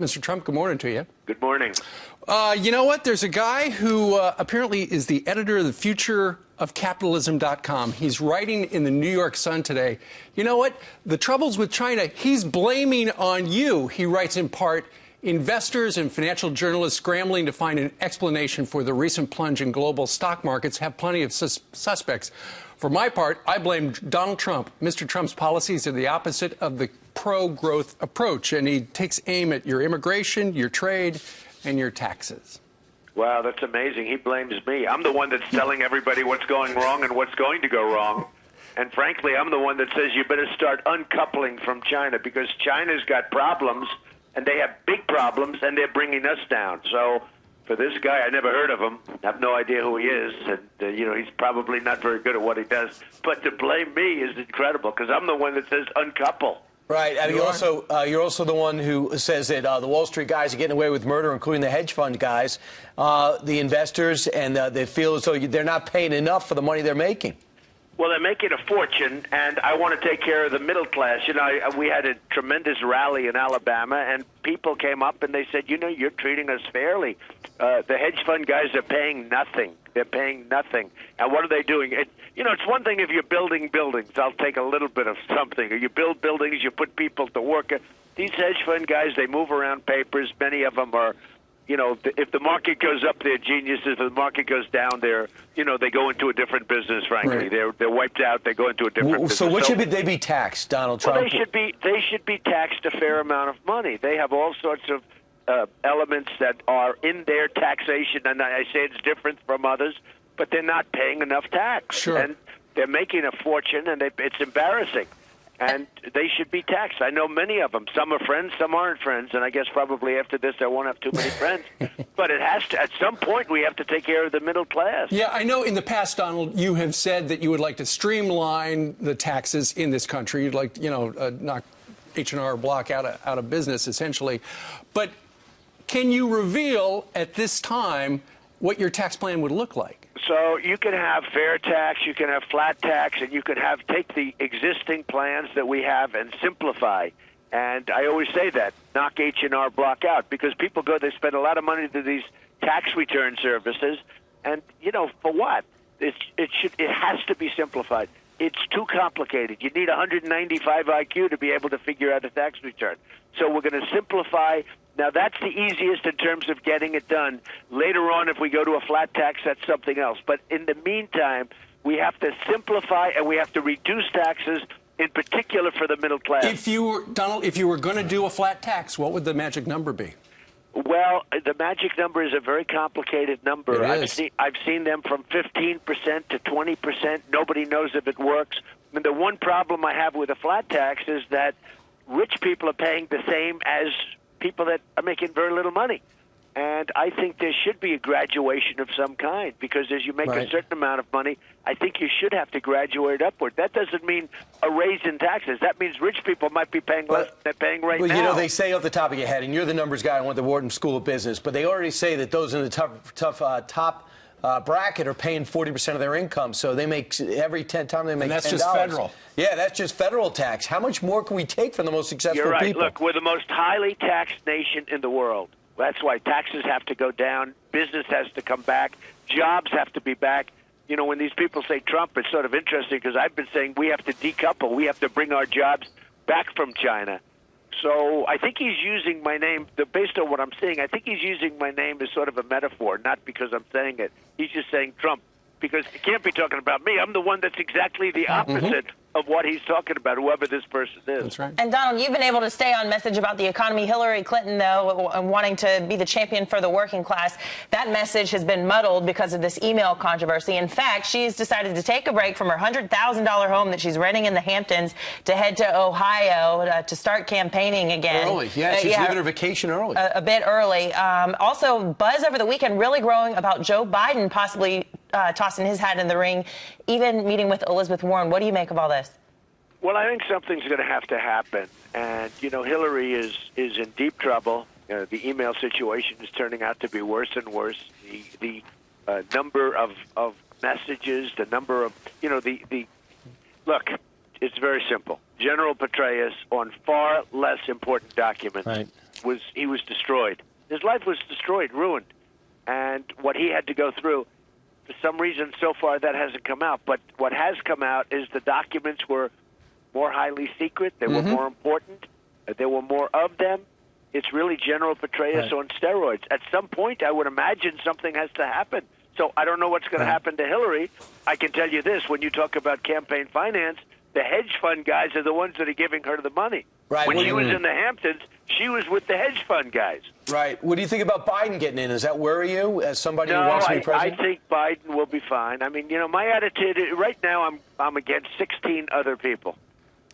Mr. Trump, good morning to you. Good morning. You know what? There's a guy who apparently is the editor of the future of capitalism.com. He's writing in the New York Sun today. You know what? The troubles with China, he's blaming on you. He writes in part, investors and financial journalists scrambling to find an explanation for the recent plunge in global stock markets have plenty of suspects. For my part, I blame Donald Trump. Mr. Trump's policies are the opposite of the pro-growth approach, and he takes aim at your immigration, your trade, and your taxes. Wow, that's amazing. He blames me. I'm the one that's telling everybody what's going wrong and what's going to go wrong. And frankly, I'm the one that says you better start uncoupling from China, because China's got problems, and they have big problems, and they're bringing us down. So for this guy, I never heard of him. I have no idea who he is. And, he's probably not very good at what he does. But to blame me is incredible, because I'm the one that says uncouple. Right, and you're also the one who says that the Wall Street guys are getting away with murder, including the hedge fund guys, the investors, and they feel as though they're not paying enough for the money they're making. Well, they're making a fortune, and I want to take care of the middle class. We had a tremendous rally in Alabama, and people came up and they said, you're treating us fairly. The hedge fund guys are paying nothing. They're paying nothing. And what are they doing? It's one thing if you're building buildings. I'll take a little bit of something. Or you build buildings, you put people to work. These hedge fund guys, they move around papers. Many of them are, if the market goes up, they're geniuses. If the market goes down, they go into a different business, frankly. Right. They're wiped out. They go into a different business. So what should they be taxed, Donald Trump? Well, they should be taxed a fair amount of money. They have all sorts of elements that are in their taxation, and I say it's different from others, but they're not paying enough tax. Sure. And they're making a fortune, and it's embarrassing. And they should be taxed. I know many of them. Some are friends, some aren't friends, and I guess probably after this I won't have too many friends. But it has to, at some point, we have to take care of the middle class. Yeah, I know in the past, Donald, you have said that you would like to streamline the taxes in this country. You'd like, knock H&R Block out of business, essentially. But can you reveal at this time what your tax plan would look like? So you can have fair tax, you can have flat tax, and you can take the existing plans that we have and simplify. And I always say that, knock H&R Block out, because people they spend a lot of money to these tax return services, and for what? It has to be simplified. It's too complicated. You need 195 IQ to be able to figure out a tax return. So we're going to simplify. Now, that's the easiest in terms of getting it done. Later on, if we go to a flat tax, that's something else. But in the meantime, we have to simplify and we have to reduce taxes, in particular for the middle class. Donald, if you were going to do a flat tax, what would the magic number be? Well, the magic number is a very complicated number. I've seen them from 15% to 20%. Nobody knows if it works. I mean, the one problem I have with a flat tax is that rich people are paying the same as people that are making very little money. And I think there should be a graduation of some kind, because as you make a certain amount of money, I think you should have to graduate upward. That doesn't mean a raise in taxes. That means rich people might be paying less than they're paying right now. Well, they say off the top of your head, and you're the numbers guy, I went to the Wharton School of Business, but they already say that those in the top bracket are paying 40% of their income, so they make every time they make $10. And that's just federal. Yeah, that's just federal tax. How much more can we take from the most successful You're right. people? Look, we're the most highly taxed nation in the world. That's why taxes have to go down, business has to come back, jobs have to be back. When these people say Trump, it's sort of interesting, because I've been saying we have to decouple. We have to bring our jobs back from China. So I think he's using my name, based on what I'm seeing, I think he's using my name as sort of a metaphor, not because I'm saying it. He's just saying Trump, because he can't be talking about me. I'm the one that's exactly the opposite of what he's talking about, whoever this person is. That's right. And Donald, you've been able to stay on message about the economy. Hillary Clinton, though, wanting to be the champion for the working class, that message has been muddled because of this email controversy. In fact, she's decided to take a break from her $100,000 home that she's renting in the Hamptons to head to Ohio to start campaigning again. Early, yeah, she's leaving her vacation early. A bit early. Also, buzz over the weekend really growing about Joe Biden possibly tossing his hat in the ring, even meeting with Elizabeth Warren. What do you make of all this? Well, I think something's going to have to happen. And, Hillary is in deep trouble. The email situation is turning out to be worse and worse. The number of messages, the number of, look, it's very simple. General Petraeus on far less important documents he was destroyed. His life was destroyed, ruined. And what he had to go through, for some reason, so far that hasn't come out. But what has come out is the documents were more highly secret. They were more important. There were more of them. It's really General Petraeus on steroids. At some point, I would imagine something has to happen. So I don't know what's going to happen to Hillary. I can tell you this. When you talk about campaign finance, the hedge fund guys are the ones that are giving her the money. Right. When she was in the Hamptons, she was with the hedge fund guys. Right. What do you think about Biden getting in? Does that worry you as somebody who wants to be president? I think Biden will be fine. I mean, my attitude right now, I'm against 16 other people,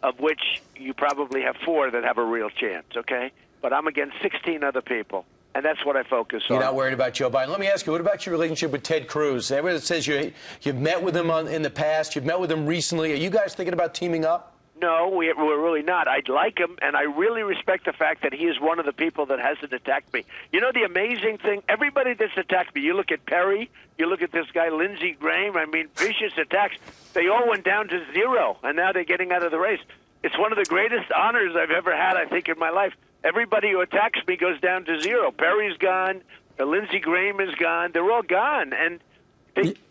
of which you probably have 4 that have a real chance, okay? But I'm against 16 other people, and that's what I focus on. You're not worried about Joe Biden. Let me ask you, what about your relationship with Ted Cruz? Everyone says you've met with him in the past. You've met with him recently. Are you guys thinking about teaming up? No, we're really not. I'd like him, and I really respect the fact that he is one of the people that hasn't attacked me. You know the amazing thing? Everybody that's attacked me, you look at Perry, you look at this guy, Lindsey Graham, I mean, vicious attacks. They all went down to 0, and now they're getting out of the race. It's one of the greatest honors I've ever had, I think, in my life. Everybody who attacks me goes down to 0. Perry's gone. Lindsey Graham is gone. They're all gone. And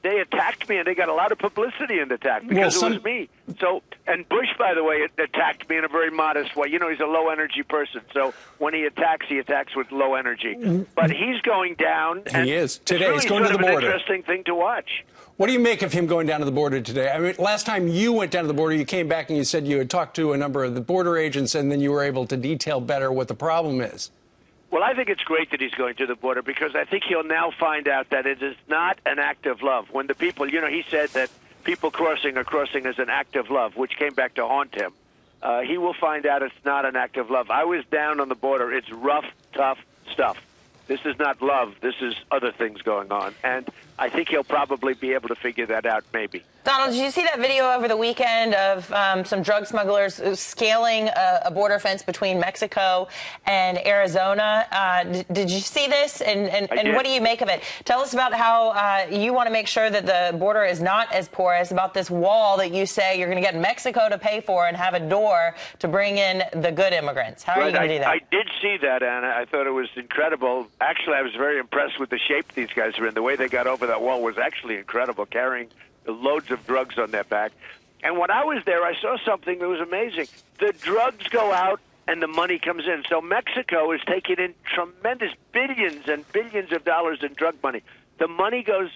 they attacked me, and they got a lot of publicity in the attack because it was me. So, and Bush, by the way, attacked me in a very modest way. You know, he's a low-energy person. So when he attacks with low energy. But he's going down. He is. Today, he's going to the border. It's an interesting thing to watch. What do you make of him going down to the border today? I mean, last time you went down to the border, you came back and you said you had talked to a number of the border agents, and then you were able to detail better what the problem is. Well, I think it's great that he's going to the border because I think he'll now find out that it is not an act of love. When the people, he said that people crossing are crossing as an act of love, which came back to haunt him. He will find out it's not an act of love. I was down on the border. It's rough, tough stuff. This is not love. This is other things going on. And I think he'll probably be able to figure that out, maybe. Donald, did you see that video over the weekend of some drug smugglers scaling a border fence between Mexico and Arizona? Did you see this? And what do you make of it? Tell us about how you want to make sure that the border is not as porous, about this wall that you say you're going to get Mexico to pay for and have a door to bring in the good immigrants. How are you going to do that? I did see that, Anna. I thought it was incredible. Actually, I was very impressed with the shape these guys are in. The way they got over that wall was actually incredible, carrying loads of drugs on their back. And when I was there, I saw something that was amazing. The drugs go out and the money comes in. So Mexico is taking in tremendous billions and billions of dollars in drug money. The money goes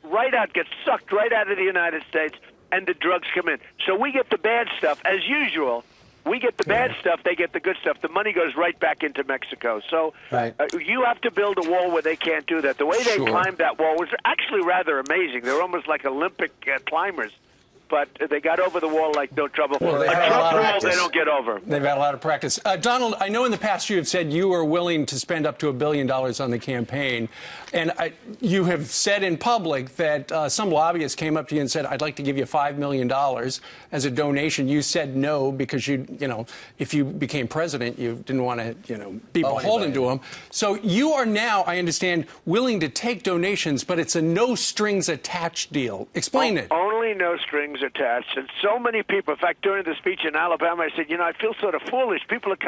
right out, gets sucked right out of the United States, and the drugs come in. So we get the bad stuff, as usual. We get the bad stuff, they get the good stuff. The money goes right back into Mexico. So you have to build a wall where they can't do that. The way they climbed that wall was actually rather amazing. They're almost like Olympic climbers. But they got over the wall like no trouble. Well, a Trump wall they don't get over. They've had a lot of practice. Donald, I know in the past you have said you are willing to spend up to $1 billion on the campaign. And you have said in public that some lobbyists came up to you and said, I'd like to give you $5 million as a donation. You said no because if you became president, you didn't want to, be beholden to them. So you are now, I understand, willing to take donations, but it's a no strings attached deal. Explain it. Only no strings attached. And so many people, in fact, during the speech in Alabama, I said, I feel sort of foolish. People are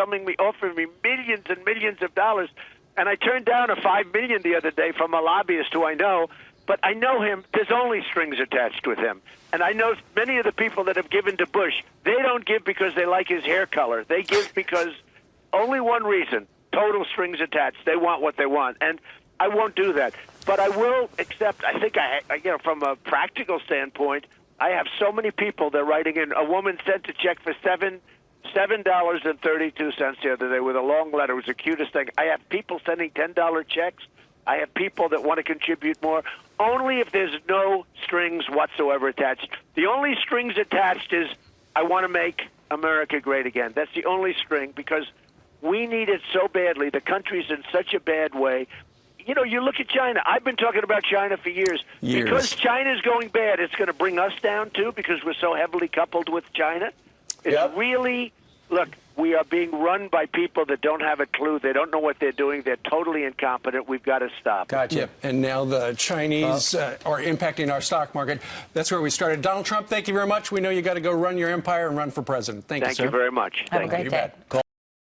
offering me millions and millions of dollars. And I turned down a $5 million the other day from a lobbyist who I know. But I know him. There's only strings attached with him. And I know many of the people that have given to Bush, they don't give because they like his hair color. They give because only one reason, total strings attached. They want what they want. And I won't do that. But I will accept, I think, from a practical standpoint, I have so many people that are writing in. A woman sent a check for $7.32 the other day with a long letter. It was the cutest thing. I have people sending $10 checks. I have people that want to contribute more, only if there's no strings whatsoever attached. The only strings attached is I want to make America great again. That's the only string because we need it so badly. The country's in such a bad way. You look at China. I've been talking about China for years. Because China's going bad, it's going to bring us down, too, because we're so heavily coupled with China. It's really, look, we are being run by people that don't have a clue. They don't know what they're doing. They're totally incompetent. We've got to stop. Gotcha. Yep. And now the Chinese are impacting our stock market. That's where we started. Donald Trump, thank you very much. We know you got to go run your empire and run for president. Thank you, sir. Thank you very much. Have a great day.